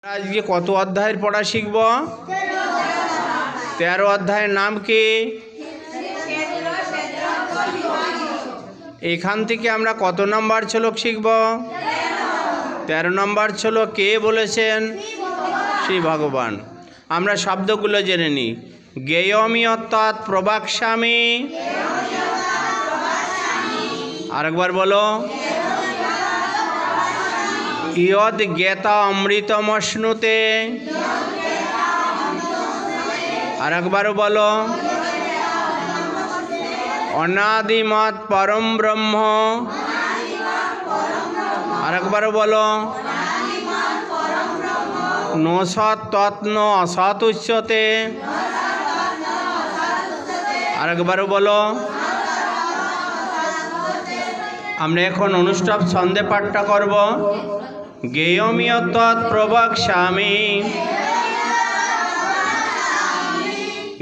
আজকে কত অধ্যায়ের পড়া শিখব? 13 অধ্যায়ের নাম কি? এখান থেকে আমরা কত নম্বর শ্লোক শিখব? 13 নম্বর শ্লোক কে বলেছেন? শ্রী ভগবান। আমরা শব্দগুলো জেনে নিই। জ্ঞেয়মি অর্থাৎ প্রবাক্ষ্যামি। আরেকবার বলো। ইয়দ জ্ঞেতা অমৃতমশ্নুতে। আরেকবারও বলো। অনাদিমৎ পরম ব্রহ্ম। আরেকবারও বলো। নো সৎ তত্ন অসৎ উচ্যতে। আরেকবারও বলো। আমরা এখন অনুষ্ঠব ছন্দে পাঠটা করব। জ্ঞেয়মি অর্থাৎ প্রবাক্ষ্যামি।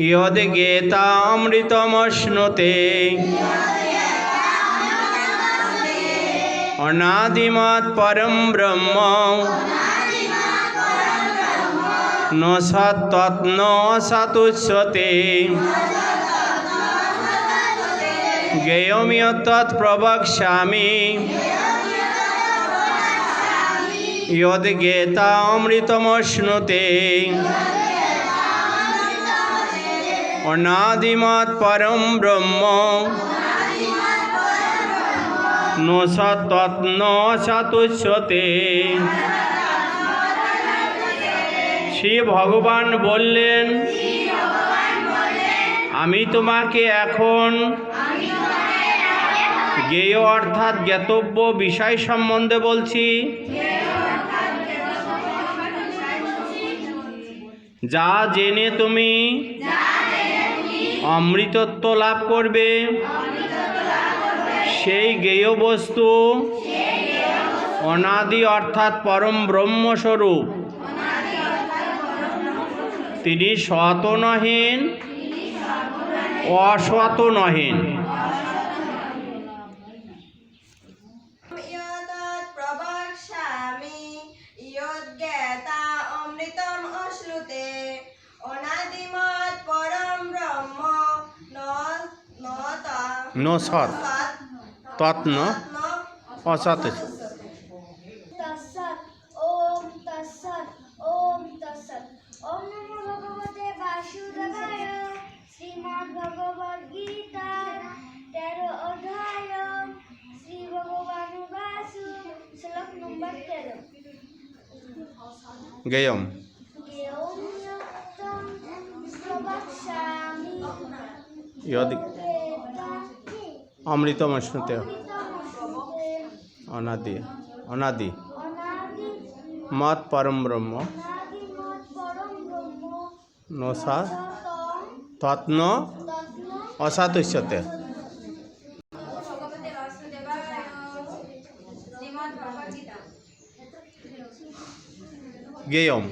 ইয়দ জ্ঞেতা অমৃতমশ্নুতে। অনাদিমৎ পরম ব্রহ্ম। ন সৎ তত্ন অসৎ উচ্যতে। জ্ঞেয়মি অর্থাৎ প্রবাক্ষ্যামি। ইয়দ জ্ঞেতা অমৃতমশ্নুতে। অনাদিমৎ পরম ব্রহ্ম। নো সৎ তত্ন অসৎ উচ্যতে। শ্রী ভগবান বললেন, আমি তোমাকে এখন জ্ঞেয় অর্থাৎ জ্ঞাতব্য বিষয় সম্বন্ধে বলছি, যা জেনে তুমি অমৃতত্ব লাভ করবে। সেই জ্ঞেয় বস্তু অনাদি অর্থাৎ পরম ব্রহ্মস্বরূপ। তিনি সৎ নহেন, অসৎ নহেন। নো সৎ তত্ন অসৎ। জ্ঞেয়ম ইয়দ অমৃতমশ্নুতে। অনাদি অনাদি মৎ পরম ব্রহ্ম। নো সৎ তত্ন অসৎ উচ্যতে। জ্ঞেয়ম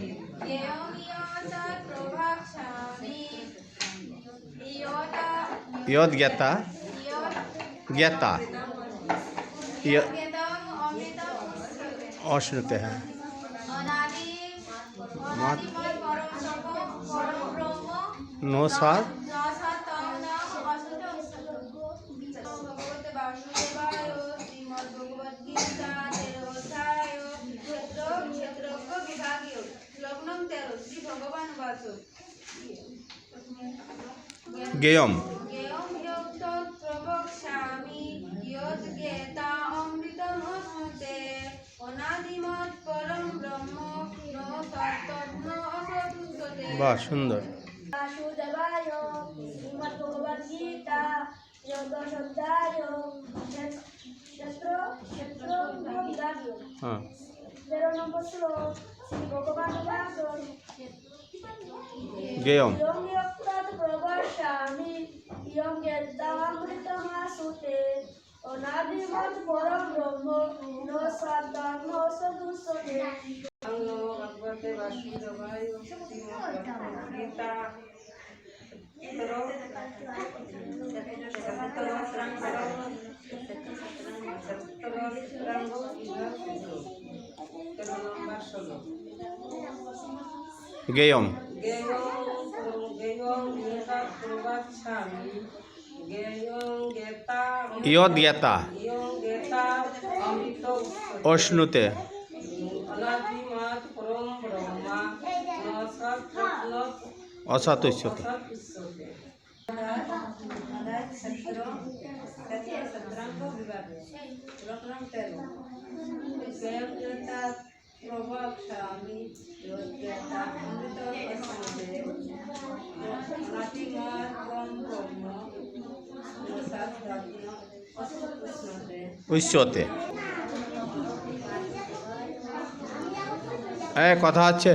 ইয়দ জ্ঞেতা জ্ঞেতা অশ্নুতে। হ্যাঁ নো সৎ জ্ঞেয়ম বাহ, সুন্দর। হ্যাঁ জ্ঞেয়ম গেয়ম ইয়দ জ্ঞাতা অশ্নুতে অসাতুষ্যতে উচ্চতে কথা আছে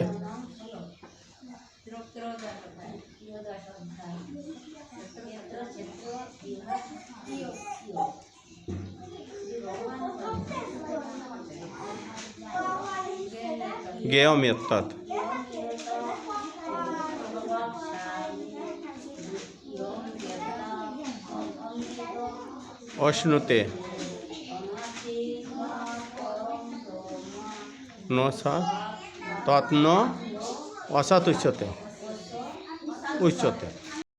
গেয়ম ইয়ত্তৎ অশ্নুতে ন তৎন অসৎ উচ্চতে